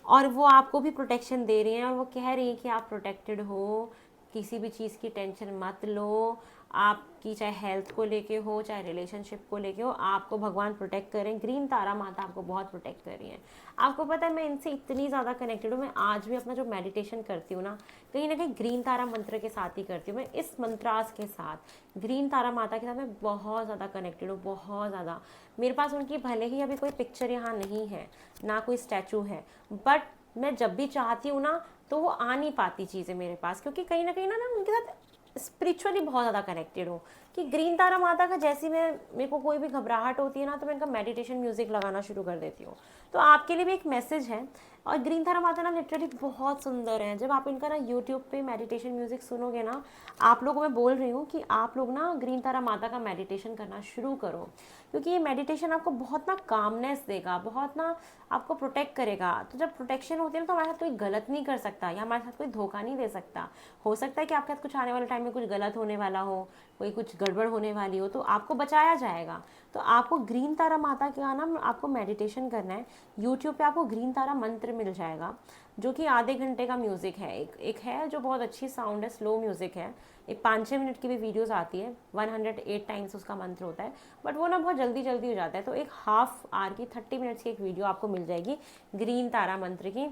और वो आपको भी प्रोटेक्शन दे रही हैं, और वो कह रही है कि आप प्रोटेक्टेड हो, किसी भी चीज़ की टेंशन मत लो। आपकी चाहे हेल्थ को लेके हो, चाहे रिलेशनशिप को लेके हो, आपको भगवान प्रोटेक्ट करें। ग्रीन तारा माता आपको बहुत प्रोटेक्ट कर रही है। आपको पता है, मैं इनसे इतनी ज़्यादा कनेक्टेड हूँ, मैं आज भी अपना जो मेडिटेशन करती हूँ ना कहीं ग्रीन तारा मंत्र के साथ ही करती हूँ। मैं इस मंत्रास के साथ, ग्रीन तारा माता के साथ मैं बहुत ज़्यादा कनेक्टेड हूँ, बहुत ज़्यादा। मेरे पास उनकी भले ही अभी कोई पिक्चर यहाँ नहीं है, ना कोई स्टैचू है, बट मैं जब भी चाहती हूँ ना तो वो आ नहीं पाती चीज़ें मेरे पास, क्योंकि कहीं ना उनके साथ स्पिरिचुअली बहुत ज़्यादा कनेक्टेड हूँ। कि ग्रीन तारा माता का जैसी मेरे को कोई भी घबराहट होती है ना, तो मैं इनका मेडिटेशन म्यूज़िक लगाना शुरू कर देती हूँ। तो आपके लिए भी एक मैसेज है। और ग्रीन तारा माता ना लिटरली बहुत सुंदर है। जब आप इनका ना यूट्यूब पे मेडिटेशन म्यूज़िक सुनोगे ना, आप लोगों को मैं बोल रही हूँ कि आप लोग ना ग्रीन तारा माता का मेडिटेशन करना शुरू करो, क्योंकि ये मेडिटेशन आपको बहुत ना कामनेस देगा, बहुत ना आपको प्रोटेक्ट करेगा। तो जब प्रोटेक्शन होती है ना, तो हमारे साथ कोई गलत नहीं कर सकता, या हमारे साथ कोई धोखा नहीं दे सकता। हो सकता है कि आपके साथ कुछ आने वाले टाइम में कुछ गलत होने वाला हो, कोई कुछ गड़बड़ होने वाली हो, तो आपको बचाया जाएगा। तो आपको ग्रीन तारा माता का नाम आपको मेडिटेशन करना है। यूट्यूब पे आपको ग्रीन तारा मंत्र मिल जाएगा, जो कि आधे घंटे का म्यूज़िक है। एक है जो बहुत अच्छी साउंड है, स्लो म्यूज़िक है। एक 5-6 मिनट की भी वीडियोस आती है, 108 टाइम्स उसका मंत्र होता है, बट वो ना बहुत जल्दी जल्दी हो जाता है। तो एक हाफ आवर की 30 मिनट्स की एक वीडियो आपको मिल जाएगी ग्रीन तारा मंत्र की।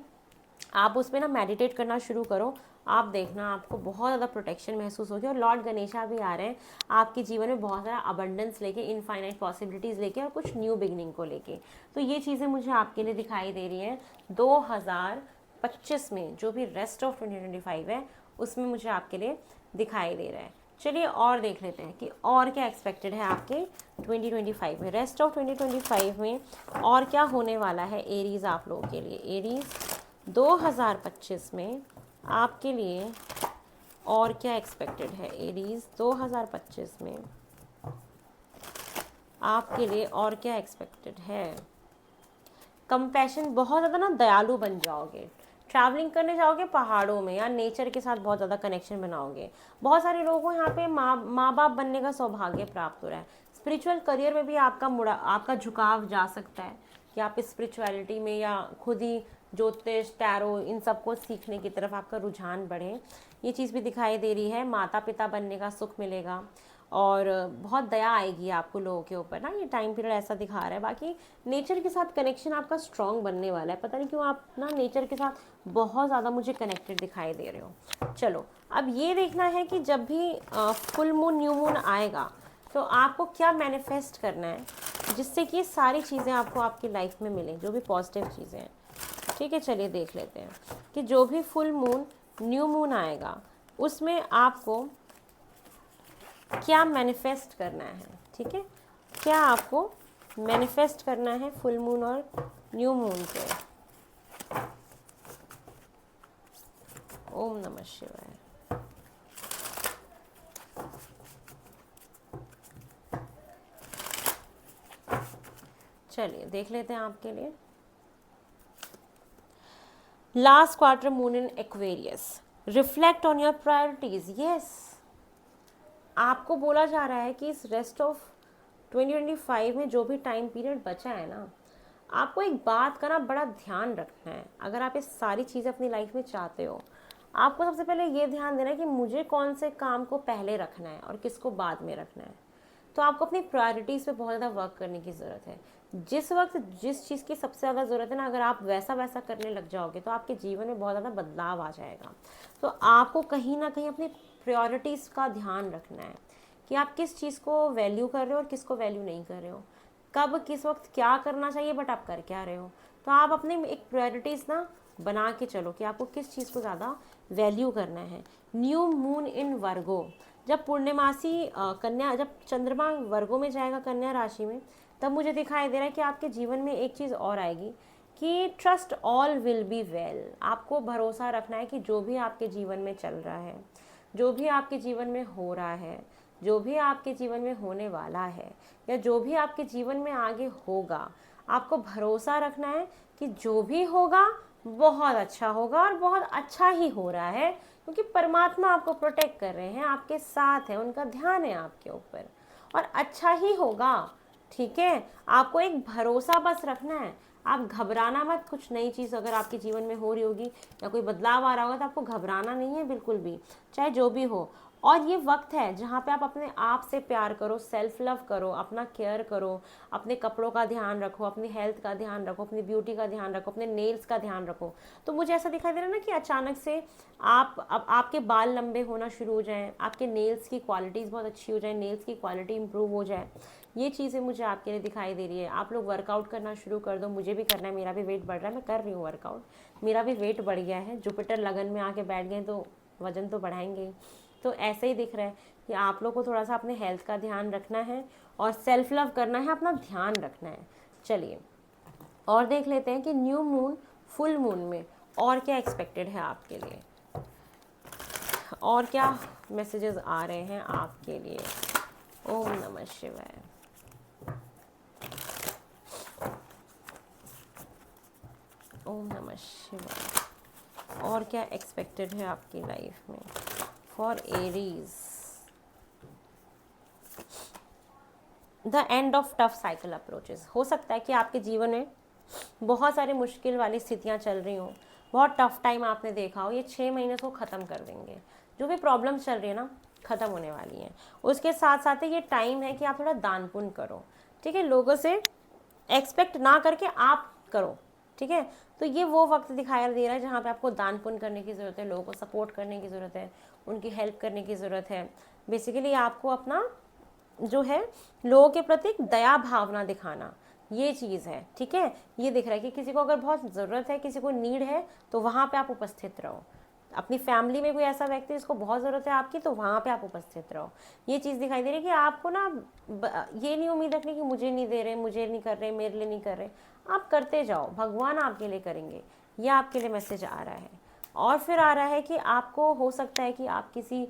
आप उस पर ना मेडिटेट करना शुरू करो, आप देखना आपको बहुत ज़्यादा प्रोटेक्शन महसूस होगी। और लॉर्ड गणेशा भी आ रहे हैं आपके जीवन में बहुत सारा अबंडेंस लेके, इनफाइनाइट पॉसिबिलिटीज़ लेके, और कुछ न्यू बिगनिंग को लेके। तो ये चीज़ें मुझे आपके लिए दिखाई दे रही हैं 2025 में। जो भी रेस्ट ऑफ 2025 है उसमें मुझे आपके लिए दिखाई दे रहा है। चलिए और देख लेते हैं कि और क्या एक्सपेक्टेड है आपके 2025 में। रेस्ट ऑफ 2025 में और क्या होने वाला है एरीज़ आप लोगों के लिए। एरीज़ 2025 में आपके लिए और क्या एक्सपेक्टेड है। एरीज़ 2025 में आपके लिए और क्या एक्सपेक्टेड है। कंपैशन, बहुत ज़्यादा ना दयालु बन जाओगे। ट्रैवलिंग करने जाओगे पहाड़ों में, या नेचर के साथ बहुत ज़्यादा कनेक्शन बनाओगे। बहुत सारे लोगों को यहाँ पे माँ बाप बनने का सौभाग्य प्राप्त हो रहा है। स्पिरिचुअल करियर में भी आपका झुकाव जा सकता है कि आप स्पिरिचुअलिटी में या खुद ही ज्योतिष, टैरो, इन सबको सीखने की तरफ आपका रुझान बढ़े। ये चीज़ भी दिखाई दे रही है। माता पिता बनने का सुख मिलेगा, और बहुत दया आएगी आपको लोगों के ऊपर ना, ये टाइम पीरियड ऐसा दिखा रहा है। बाकी नेचर के साथ कनेक्शन आपका स्ट्रॉन्ग बनने वाला है। पता नहीं क्यों आप ना नेचर के साथ बहुत ज़्यादा मुझे कनेक्टेड दिखाई दे रहे हो। चलो अब ये देखना है कि जब भी फुल मून, न्यू मून आएगा, तो आपको क्या मैनिफेस्ट करना है जिससे कि ये सारी चीज़ें आपको आपकी लाइफ में मिलें, जो भी पॉजिटिव चीज़ें हैं। ठीक है, चलिए देख लेते हैं कि जो भी फुल मून, न्यू मून आएगा, उसमें आपको क्या मैनिफेस्ट करना है। ठीक है, क्या आपको मैनिफेस्ट करना है फुल मून और न्यू मून पे। ओम नमः शिवाय। चलिए देख लेते हैं आपके लिए। Last quarter moon in Aquarius, reflect on your priorities. Yes, आपको बोला जा रहा है कि इस रेस्ट ऑफ 2025 में जो भी टाइम पीरियड बचा है ना, आपको एक बात का ना बड़ा ध्यान रखना है। अगर आप ये सारी चीज़ें अपनी लाइफ में चाहते हो, आपको सबसे पहले ये ध्यान देना है कि मुझे कौन से काम को पहले रखना है और किसको बाद में रखना है। तो आपको अपनी प्रायोरिटीज़ पे बहुत ज़्यादा वर्क करने की ज़रूरत है। जिस वक्त जिस चीज़ की सबसे ज़्यादा ज़रूरत है ना, अगर आप वैसा वैसा करने लग जाओगे तो आपके जीवन में बहुत ज़्यादा बदलाव आ जाएगा। तो आपको कहीं ना कहीं अपनी प्रायोरिटीज़ का ध्यान रखना है कि आप किस चीज़ को वैल्यू कर रहे हो और किसको वैल्यू नहीं कर रहे हो, कब किस वक्त क्या करना चाहिए बट आप कर क्या रहे हो। तो आप अपने एक प्रायोरिटीज़ ना बना के चलो कि आपको किस चीज़ को ज़्यादा वैल्यू करना है। न्यू मून इन वर्गो, जब पूर्णिमासी कन्या, जब चंद्रमा वर्गो में जाएगा कन्या राशि में, तब मुझे दिखाई दे रहा है कि आपके जीवन में एक चीज़ और आएगी कि trust all will be well. आपको भरोसा रखना है कि जो भी आपके जीवन में चल रहा है, जो भी आपके जीवन में हो रहा है, जो भी आपके जीवन में होने वाला है, या जो भी आपके जीवन में आगे होगा, आपको भरोसा रखना है कि जो भी होगा बहुत अच्छा होगा और बहुत अच्छा ही हो रहा है, क्योंकि परमात्मा आपको प्रोटेक्ट कर रहे हैं, आपके साथ है, उनका ध्यान है आपके ऊपर, और अच्छा ही होगा। ठीक है, आपको एक भरोसा बस रखना है। आप घबराना मत। कुछ नई चीज़ अगर आपके जीवन में हो रही होगी या कोई बदलाव आ रहा होगा तो आपको घबराना नहीं है बिल्कुल भी, चाहे जो भी हो। और ये वक्त है जहाँ पे आप अपने आप से प्यार करो, सेल्फ लव करो, अपना केयर करो, अपने कपड़ों का ध्यान रखो, अपनी हेल्थ का ध्यान रखो, अपनी ब्यूटी का ध्यान रखो, अपने नेल्स का ध्यान रखो। तो मुझे ऐसा दिखाई दे रहा है ना कि अचानक से आपके बाल लंबे होना शुरू हो जाएं, आपके नेल्स की क्वालिटीज़ बहुत अच्छी हो जाए, नेल्स की क्वालिटी इंप्रूव हो जाए। ये चीज़ें मुझे आपके लिए दिखाई दे रही है। आप लोग वर्कआउट करना शुरू कर दो, मुझे भी करना है, मेरा भी वेट बढ़ रहा है, मैं कर रही हूँ वर्कआउट, मेरा भी वेट बढ़ गया है। जुपिटर लगन में आके बैठ गए तो वजन तो बढ़ाएंगे ही। तो ऐसे ही दिख रहा है कि आप लोग को थोड़ा सा अपने हेल्थ का ध्यान रखना है और सेल्फ लव करना है, अपना ध्यान रखना है। चलिए और देख लेते हैं कि न्यू मून, फुल मून में और क्या एक्सपेक्टेड है आपके लिए, और क्या मैसेजेस आ रहे हैं आपके लिए। ओम नमः शिवाय। ओम नमः शिवाय। और क्या एक्सपेक्टेड है आपकी लाइफ में for Aries. The end of tough cycle approaches. हो सकता है कि आपके जीवन में बहुत सारी मुश्किल वाली स्थितियां चल रही हों, बहुत टफ टाइम आपने देखा हो, ये 6 महीने को ख़त्म कर देंगे। जो भी प्रॉब्लम्स चल रही है ना, ख़त्म होने वाली हैं। उसके साथ साथ ये टाइम है कि आप थोड़ा दान पुण्य करो। ठीक है, लोगों से एक्सपेक्ट ना करके आप करो। ठीक है, तो ये वो वक्त दिखाई दे रहा है जहाँ पे आपको दान पुण्य करने की ज़रूरत है, लोगों को सपोर्ट करने की ज़रूरत है, उनकी हेल्प करने की ज़रूरत है। बेसिकली आपको अपना जो है लोगों के प्रति दया भावना दिखाना, ये चीज़ है। ठीक है, ये दिख रहा है कि किसी को अगर बहुत ज़रूरत है, किसी को नीड है, तो वहाँ पे आप उपस्थित रहो। अपनी फैमिली में कोई ऐसा व्यक्ति जिसको बहुत ज़रूरत है आपकी, तो वहाँ पे आप उपस्थित रहो। ये चीज़ दिखाई दे रही है कि आपको ना ये नहीं उम्मीद रखनी कि मुझे नहीं दे रहे, मुझे नहीं कर रहे, मेरे लिए नहीं कर रहे। आप करते जाओ, भगवान आपके लिए करेंगे। ये आपके लिए मैसेज आ रहा है। और फिर आ रहा है कि आपको हो सकता है कि आप किसी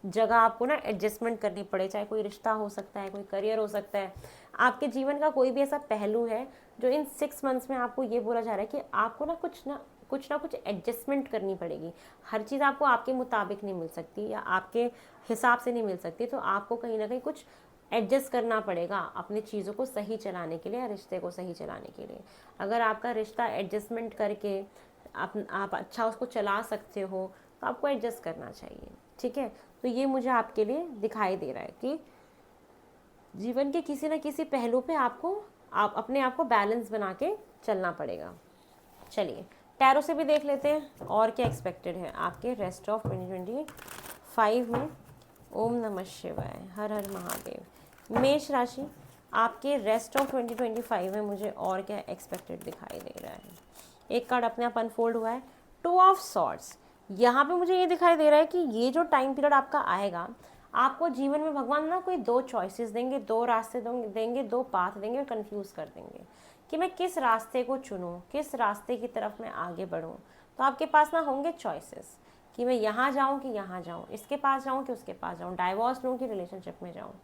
जगह आपको ना एडजस्टमेंट करनी पड़े, चाहे कोई रिश्ता हो सकता है, कोई करियर हो सकता है, आपके जीवन का कोई भी ऐसा पहलू है जो इन 6 मंथ्स में आपको ये बोला जा रहा है कि आपको ना कुछ एडजस्टमेंट करनी पड़ेगी। हर चीज़ आपको आपके मुताबिक नहीं मिल सकती या आपके हिसाब से नहीं मिल सकती, तो आपको कहीं ना कहीं कुछ एडजस्ट करना पड़ेगा अपनी चीज़ों को सही चलाने के लिए या रिश्ते को सही चलाने के लिए। अगर आपका रिश्ता एडजस्टमेंट करके आप अच्छा उसको चला सकते हो तो आपको एडजस्ट करना चाहिए। ठीक है, तो ये मुझे आपके लिए दिखाई दे रहा है कि जीवन के किसी न किसी पहलू पे आपको अपने आप को बैलेंस बना के चलना पड़ेगा। चलिए टैरो से भी देख लेते हैं और क्या एक्सपेक्टेड है आपके रेस्ट ऑफ 2025 में। ओम नमः शिवाय, हर हर महादेव। मेष राशि, आपके रेस्ट ऑफ 2025 में मुझे और क्या एक्सपेक्टेड दिखाई दे रहा है। एक कार्ड अपने आप अनफोल्ड हुआ है, 2 ऑफ सॉर्ड्स। यहाँ पे मुझे ये दिखाई दे रहा है कि ये जो टाइम पीरियड आपका आएगा, आपको जीवन में भगवान ना कोई 2 चॉइसेस देंगे, 2 रास्ते देंगे, 2 पाथ देंगे और कंफ्यूज कर देंगे कि मैं किस रास्ते को चुनूं, किस रास्ते की तरफ मैं आगे बढ़ूं। तो आपके पास ना होंगे चॉइसेस कि मैं यहाँ जाऊँ कि यहाँ जाऊँ, इसके पास जाऊँ कि उसके पास जाऊँ, डाइवोर्स लूँ कि रिलेशनशिप में जाऊँ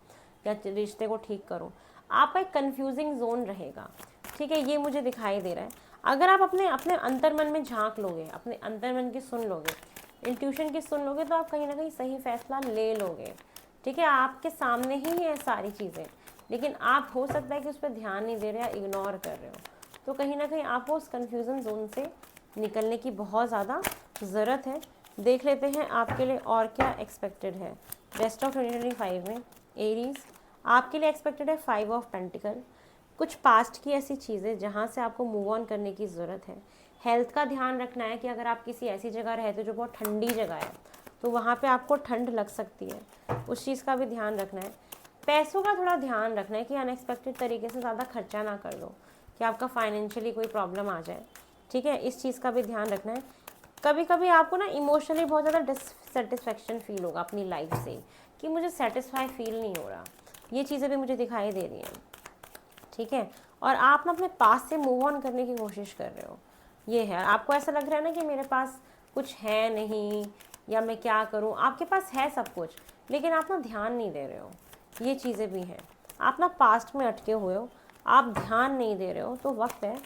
या रिश्ते को ठीक करूँ। आपका एक कन्फ्यूजिंग जोन रहेगा। ठीक है, ये मुझे दिखाई दे रहा है। अगर आप अपने अंतर्मन में झांक लोगे, अपने अंतर्मन की सुन लोगे, इंट्यूशन की सुन लोगे, तो आप कहीं ना कहीं सही फैसला ले लोगे। ठीक है, आपके सामने ही है सारी चीज़ें, लेकिन आप हो सकता है कि उस पर ध्यान नहीं दे रहे या इग्नोर कर रहे हो। तो कहीं ना कहीं आपको उस कन्फ्यूज़न जोन से निकलने की बहुत ज़्यादा ज़रूरत है। देख लेते हैं आपके लिए और क्या एक्सपेक्टेड है रेस्ट ऑफ 2025 में। एरीज, आपके लिए एक्सपेक्टेड है 5 ऑफ पेंटिकल। कुछ पास्ट की ऐसी चीज़ें जहाँ से आपको मूव ऑन करने की ज़रूरत है। हेल्थ का ध्यान रखना है कि अगर आप किसी ऐसी जगह रहते हो जो बहुत ठंडी जगह है, तो वहाँ पे आपको ठंड लग सकती है, उस चीज़ का भी ध्यान रखना है। पैसों का थोड़ा ध्यान रखना है कि अनएक्सपेक्टेड तरीके से ज़्यादा खर्चा ना कर दो कि आपका फाइनेंशियली कोई प्रॉब्लम आ जाए। ठीक है, इस चीज़ का भी ध्यान रखना है। कभी कभी आपको ना इमोशनली बहुत ज़्यादा डिससेटिस्फैक्शन फील होगा अपनी लाइफ से कि मुझे सेटिस्फाई फील नहीं हो रहा। ये चीज़ें भी मुझे दिखाई दे रही हैं। ठीक है, और आप ना अपने पास से मूव ऑन करने की कोशिश कर रहे हो। ये है, आपको ऐसा लग रहा है ना कि मेरे पास कुछ है नहीं, या मैं क्या करूं। आपके पास है सब कुछ, लेकिन आप ना ध्यान नहीं दे रहे हो। ये चीज़ें भी हैं, आप ना पास्ट में अटके हुए हो, आप ध्यान नहीं दे रहे हो। तो वक्त है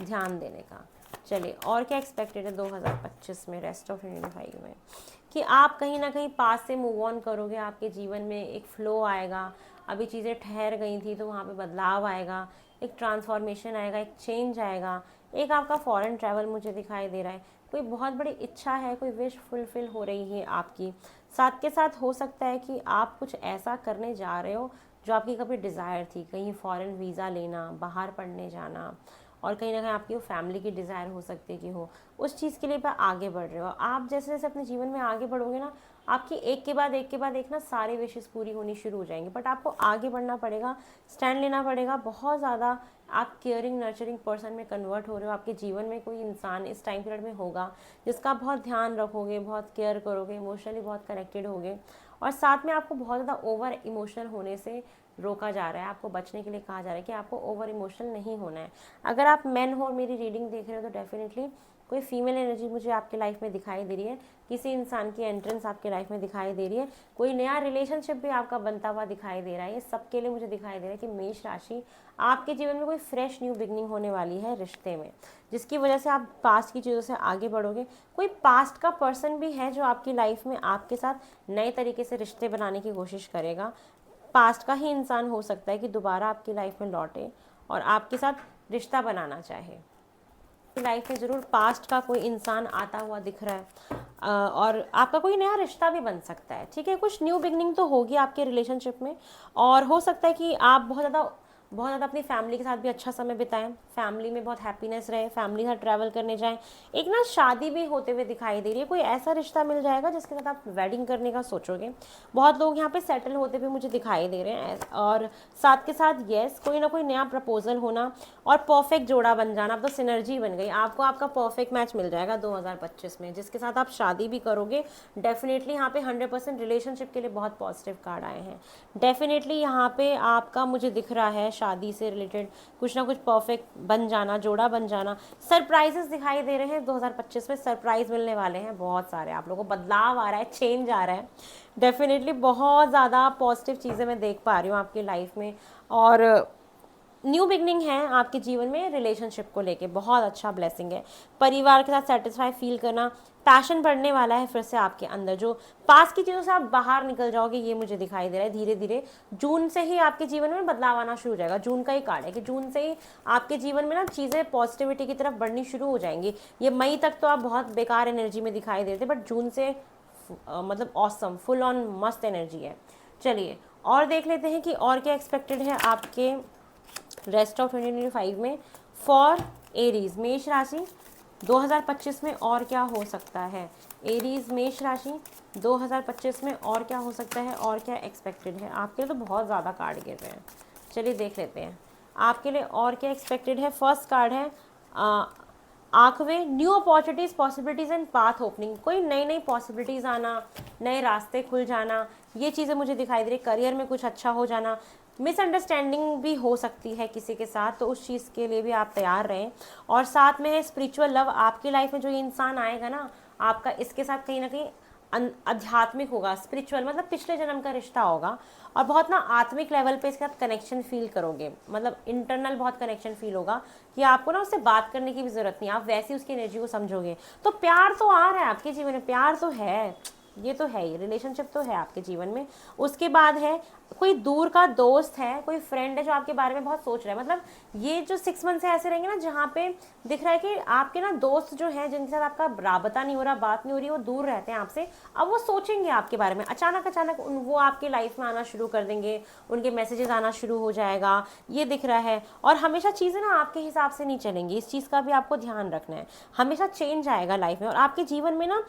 ध्यान देने का। चलिए, और क्या एक्सपेक्टेड है 2025 में, रेस्ट ऑफ 2025 में, कि आप कहीं ना कहीं पास से मूव ऑन करोगे। आपके जीवन में एक फ्लो आएगा। अभी चीज़ें ठहर गई थी तो वहाँ पे बदलाव आएगा, एक ट्रांसफॉर्मेशन आएगा, एक चेंज आएगा। एक आपका फॉरेन ट्रैवल मुझे दिखाई दे रहा है। कोई बहुत बड़ी इच्छा है, कोई विश फुलफिल हो रही है आपकी। साथ के साथ हो सकता है कि आप कुछ ऐसा करने जा रहे हो जो आपकी कभी डिज़ायर थी, कहीं फॉरेन वीज़ा लेना, बाहर पढ़ने जाना, और कहीं ना कहीं आपकी वो फैमिली की डिज़ायर हो सकती है कि हो, उस चीज़ के लिए आप आगे बढ़ रहे हो। आप जैसे जैसे अपने जीवन में आगे बढ़ोगे ना, आपकी एक के बाद एक के बाद एक ना सारे विशेष पूरी होनी शुरू हो जाएंगी। बट आपको आगे बढ़ना पड़ेगा, स्टैंड लेना पड़ेगा बहुत ज़्यादा। आप केयरिंग नर्चरिंग पर्सन में कन्वर्ट हो रहे हो। आपके जीवन में कोई इंसान इस टाइम पीरियड में होगा जिसका आप बहुत ध्यान रखोगे, बहुत केयर करोगे, इमोशनली बहुत कनेक्टेड होगे। और साथ में आपको बहुत ज़्यादा ओवर इमोशनल होने से रोका जा रहा है, आपको बचने के लिए कहा जा रहा है कि आपको ओवर इमोशनल नहीं होना है। अगर आप मैन हो और मेरी रीडिंग देख रहे हो तो डेफिनेटली कोई फीमेल एनर्जी मुझे आपके लाइफ में दिखाई दे रही है। किसी इंसान की एंट्रेंस आपके लाइफ में दिखाई दे रही है। कोई नया रिलेशनशिप भी आपका बनता हुआ दिखाई दे रहा है। ये सबके लिए मुझे दिखाई दे रहा है कि मेष राशि, आपके जीवन में कोई फ्रेश न्यू बिगनिंग होने वाली है रिश्ते में, जिसकी वजह से आप पास्ट की चीज़ों से आगे बढ़ोगे। कोई पास्ट का पर्सन भी है जो आपकी लाइफ में आपके साथ नए तरीके से रिश्ते बनाने की कोशिश करेगा। पास्ट का ही इंसान हो सकता है कि दोबारा आपकी लाइफ में लौटे और आपके साथ रिश्ता बनाना चाहे। लाइफ में ज़रूर पास्ट का कोई इंसान आता हुआ दिख रहा है, और आपका कोई नया रिश्ता भी बन सकता है। ठीक है, कुछ न्यू बिगनिंग तो होगी आपके रिलेशनशिप में। और हो सकता है कि आप बहुत ज़्यादा अपनी फैमिली के साथ भी अच्छा समय बिताएं, फैमिली में बहुत हैप्पीनेस रहे, फैमिली के साथ ट्रैवल करने जाएं। एक ना शादी भी होते हुए दिखाई दे रही है। कोई ऐसा रिश्ता मिल जाएगा जिसके साथ आप वेडिंग करने का सोचोगे। बहुत लोग यहाँ पे सेटल होते हुए मुझे दिखाई दे रहे हैं। और साथ के साथ येस, कोई ना कोई नया प्रपोजल होना और परफेक्ट जोड़ा बन जाना। अब तो सिनर्जी बन गई, आपको आपका परफेक्ट मैच मिल जाएगा 2025 में, जिसके साथ आप शादी भी करोगे। डेफिनेटली यहाँ पे 100% रिलेशनशिप के लिए बहुत पॉजिटिव कार्ड आए हैं। डेफिनेटली यहाँ पे आपका मुझे दिख रहा है शादी से रिलेटेड कुछ ना कुछ परफेक्ट बन जाना, जोड़ा बन जाना। सरप्राइजेस दिखाई दे रहे हैं 2025 में, सरप्राइज मिलने वाले हैं बहुत सारे। आप लोगों को बदलाव आ रहा है, चेंज आ रहा है। डेफिनेटली बहुत ज़्यादा पॉजिटिव चीज़ें मैं देख पा रही हूँ आपकी लाइफ में। और न्यू बिगनिंग है आपके जीवन में रिलेशनशिप को लेके, बहुत अच्छा ब्लेसिंग है। परिवार के साथ सेटिस्फाई फील करना, पैशन बढ़ने वाला है फिर से आपके अंदर। जो पास की चीज़ों से आप बाहर निकल जाओगे, ये मुझे दिखाई दे रहा है। धीरे धीरे जून से ही आपके जीवन में बदलाव आना शुरू हो जाएगा। जून का ही कार्ड है कि जून से ही आपके जीवन में ना चीज़ें पॉजिटिविटी की तरफ बढ़नी शुरू हो जाएंगी। ये मई तक तो आप बहुत बेकार एनर्जी में दिखाई दे रहे थे, बट जून से मतलब ऑसम, फुल ऑन मस्त एनर्जी है। चलिए, और देख लेते हैं कि और क्या एक्सपेक्टेड है आपके रेस्ट ऑफ 2025 में फॉर एरीज, मेष राशि 2025 में और क्या हो सकता है। एरीज मेष राशि 2025 में और क्या हो सकता है, और क्या एक्सपेक्टेड है आपके लिए। तो बहुत ज़्यादा कार्ड गिर रहे हैं, चलिए देख लेते हैं आपके लिए और क्या एक्सपेक्टेड है। फर्स्ट कार्ड है आंखवें, new opportunities, possibilities and path opening. कोई नई नई पॉसिबिलिटीज़ आना, नए रास्ते खुल जाना, ये चीज़ें मुझे दिखाई दे रही। करियर में कुछ अच्छा हो जाना, मिसअंडरस्टैंडिंग भी हो सकती है किसी के साथ, तो उस चीज़ के लिए भी आप तैयार रहें। और साथ में है स्पिरिचुअल लव। आपकी लाइफ में जो ये इंसान आएगा ना आपका, इसके साथ कहीं ना कहीं आध्यात्मिक होगा, स्पिरिचुअल मतलब पिछले जन्म का रिश्ता होगा। और बहुत ना आत्मिक लेवल पे इसके साथ कनेक्शन फील करोगे, मतलब इंटरनल बहुत कनेक्शन फील होगा कि आपको ना उससे बात करने की भी ज़रूरत नहीं, आप वैसे उसकी एनर्जी को समझोगे। तो प्यार तो आ रहा है आपके जीवन में, प्यार तो है, ये तो है ही, रिलेशनशिप तो है आपके जीवन में। उसके बाद है कोई दूर का दोस्त है, कोई फ्रेंड है जो आपके बारे में बहुत सोच रहा है। मतलब ये जो 6 मंथ से ऐसे रहेंगे ना जहाँ पे दिख रहा है कि आपके ना दोस्त जो हैं जिनके साथ आपका राबता नहीं हो रहा, बात नहीं हो रही, वो दूर रहते हैं आपसे, अब वो सोचेंगे आपके बारे में। अचानक अचानक वो आपकी लाइफ में आना शुरू कर देंगे, उनके मैसेजेस आना शुरू हो जाएगा, ये दिख रहा है। और हमेशा चीज़ें ना आपके हिसाब से नहीं चलेंगी, इस चीज़ का भी आपको ध्यान रखना है। हमेशा चेंज आएगा लाइफ में, और आपके जीवन में ना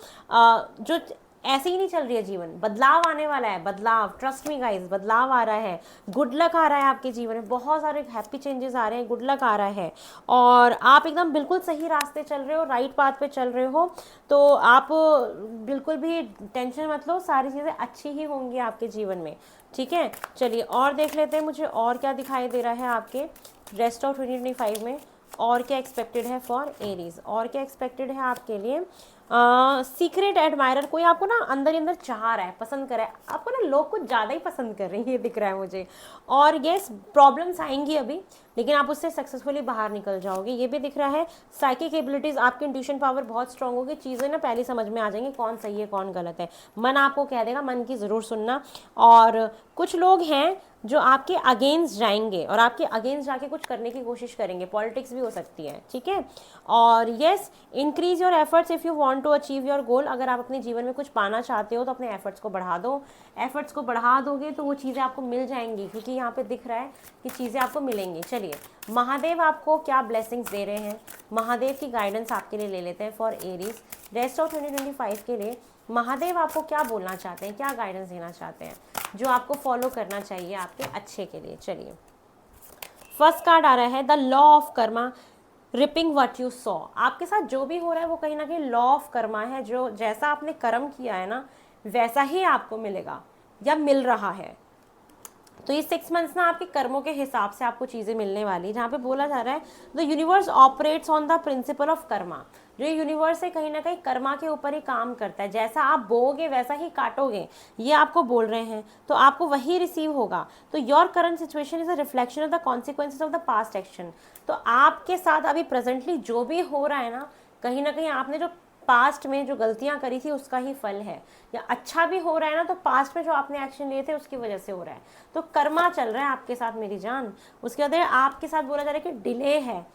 जो ऐसे ही नहीं चल रही है जीवन, बदलाव आने वाला है। बदलाव, ट्रस्ट मी गाइस, बदलाव आ रहा है। गुड लक आ रहा है आपके जीवन में, बहुत सारे हैप्पी चेंजेस आ रहे हैं, गुड लक आ रहा है। और आप एकदम बिल्कुल सही रास्ते चल रहे हो, राइट पाथ पे चल रहे हो। तो आप बिल्कुल भी टेंशन मत लो, सारी चीज़ें अच्छी ही होंगी आपके जीवन में। ठीक है, चलिए और देख लेते हैं मुझे और क्या दिखाई दे रहा है आपके रेस्ट ऑफ 2025 में और क्या एक्सपेक्टेड है फॉर एरीज, और क्या एक्सपेक्टेड है आपके लिए। सीक्रेट एडमायरर, कोई आपको ना अंदर ही अंदर चाह रहा है, पसंद कर रहा है आपको ना, लोग कुछ ज़्यादा ही पसंद कर रहे हैं, ये दिख रहा है मुझे। और यस, प्रॉब्लम्स आएंगी अभी, लेकिन आप उससे सक्सेसफुली बाहर निकल जाओगे, ये भी दिख रहा है। साइकिक एबिलिटीज़, आपकी इंट्यूशन पावर बहुत स्ट्रांग होगी, चीज़ें ना पहले समझ में आ जाएंगी कौन सही है कौन गलत है, मन आपको कह देगा, मन की ज़रूर सुनना। और कुछ लोग हैं जो आपके अगेंस्ट जाएंगे और आपके अगेंस्ट जाके कुछ करने की कोशिश करेंगे, पॉलिटिक्स भी हो सकती है, ठीक है। और yes, increase your efforts if you want to achieve your goal, अगर आप अपने जीवन में कुछ पाना चाहते हो तो अपने एफर्ट्स को बढ़ा दो, एफर्ट्स को बढ़ा दोगे तो वो चीज़ें आपको मिल जाएंगी, क्योंकि यहाँ पे दिख रहा है कि चीज़ें आपको मिलेंगी। चलिए, महादेव आपको क्या ब्लेसिंग्स दे रहे हैं, महादेव की गाइडेंस आपके लिए ले लेते हैं फॉर एरीज। रेस्ट ऑफ 2025 के लिए महादेव आपको क्या बोलना चाहते हैं, क्या गाइडेंस देना चाहते हैं जो आपको फॉलो करना चाहिए आपके अच्छे के लिए। चलिए, फर्स्ट कार्ड आ रहा है the law of Karma, ripping what you saw. आपके साथ जो भी हो रहा है वो कहीं ना कहीं लॉ ऑफ कर्मा है, जो जैसा आपने कर्म किया है ना वैसा ही आपको मिलेगा या मिल रहा है। तो ये 6 मंथ्स ना आपके कर्मों के हिसाब से आपको चीज़ें मिलने वाली, जहाँ पे बोला जा रहा है the universe operates on the principle of Karma. जो यूनिवर्स है कहीं ना कहीं कर्मा के ऊपर ही काम करता है, जैसा आप बोओगे वैसा ही काटोगे, ये आपको बोल रहे हैं, तो आपको वही रिसीव होगा। तो your current situation is a reflection of the consequences of the past action. तो आपके साथ अभी प्रेजेंटली जो भी हो रहा है ना कहीं आपने जो पास्ट में जो गलतियां करी थी उसका ही फल है, या अच्छा भी हो रहा है ना तो पास्ट में जो आपने एक्शन लिए थे उसकी वजह से हो रहा है। तो कर्मा चल रहा है आपके साथ मेरी जान। उसके बाद आपके साथ बोला जा रहा है कि डिले है,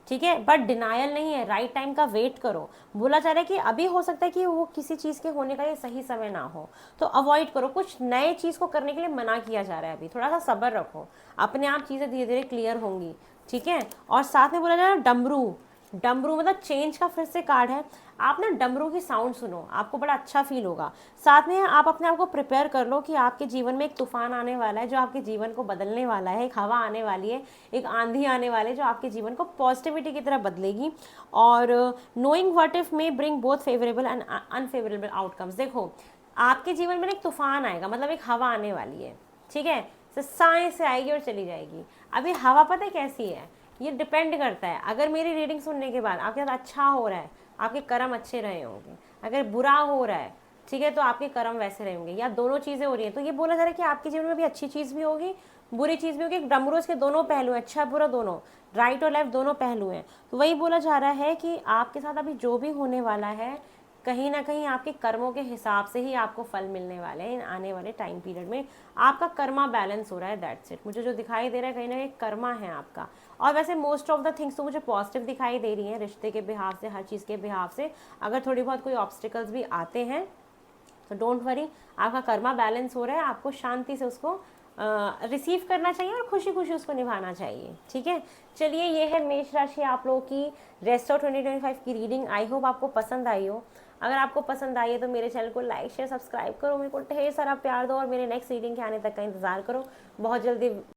ठीक है, बट डिनायल नहीं है, राइट टाइम का वेट करो। बोला जा रहा है कि अभी हो सकता है कि वो किसी चीज़ के होने का ये सही समय ना हो, तो अवॉइड करो, कुछ नए चीज़ को करने के लिए मना किया जा रहा है अभी, थोड़ा सा सब्र रखो, अपने आप चीज़ें धीरे धीरे क्लियर होंगी, ठीक है। और साथ में बोला जा रहा है डमरू, डमरू मतलब चेंज का फिर से कार्ड है। आप ना डमरू की साउंड सुनो, आपको बड़ा अच्छा फील होगा। साथ में आप अपने आप को प्रिपेयर कर लो कि आपके जीवन में एक तूफान आने वाला है जो आपके जीवन को बदलने वाला है, एक हवा आने वाली है, एक आंधी आने वाली है जो आपके जीवन को पॉजिटिविटी की तरफ बदलेगी। और नोइंग व्हाट इफ में bring both favourable and unfavourable outcomes. देखो, आपके जीवन में एक तूफान आएगा, मतलब एक हवा आने वाली है, ठीक है, साए से आएगी और चली जाएगी। अभी हवा पता है कैसी है, ये डिपेंड करता है, अगर मेरी रीडिंग सुनने के बाद आपके साथ अच्छा हो रहा है, आपके कर्म अच्छे रहे होंगे, अगर बुरा हो रहा है, ठीक है, तो आपके कर्म वैसे रहेंगे, या दोनों चीज़ें हो रही हैं, तो ये बोला जा रहा है कि आपके जीवन में भी अच्छी चीज़ भी होगी, बुरी चीज़ भी होगी। डमरूज के दोनों पहलू हैं, अच्छा बुरा दोनों, राइट और लेफ्ट दोनों पहलू हैं। तो वही बोला जा रहा है कि आपके साथ अभी जो भी होने वाला है कहीं ना कहीं आपके कर्मों के हिसाब से ही आपको फल मिलने वाले हैं इन आने वाले टाइम पीरियड में। आपका कर्मा बैलेंस हो रहा है, दैट्स इट। मुझे जो दिखाई दे रहा है कहीं ना कहीं कर्मा है आपका। और वैसे मोस्ट ऑफ द थिंग्स तो मुझे पॉजिटिव दिखाई दे रही हैं, रिश्ते के बिहाव से, हर चीज़ के बिहाव से। अगर थोड़ी बहुत कोई ऑब्स्टिकल्स भी आते हैं तो डोंट वरी, आपका कर्मा बैलेंस हो रहा है, आपको शांति से उसको रिसीव करना चाहिए और खुशी खुशी उसको निभाना चाहिए, ठीक है। चलिए, ये है मेष राशि आप लोगों की रेस्ट ऑफ 2025 की रीडिंग। आई होप आपको पसंद आई हो। अगर आपको पसंद आई है तो मेरे चैनल को लाइक शेयर सब्सक्राइब करो, मेरे को ढेर सारा प्यार दो और मेरे नेक्स्ट रीडिंग के आने तक का इंतजार करो। बहुत जल्दी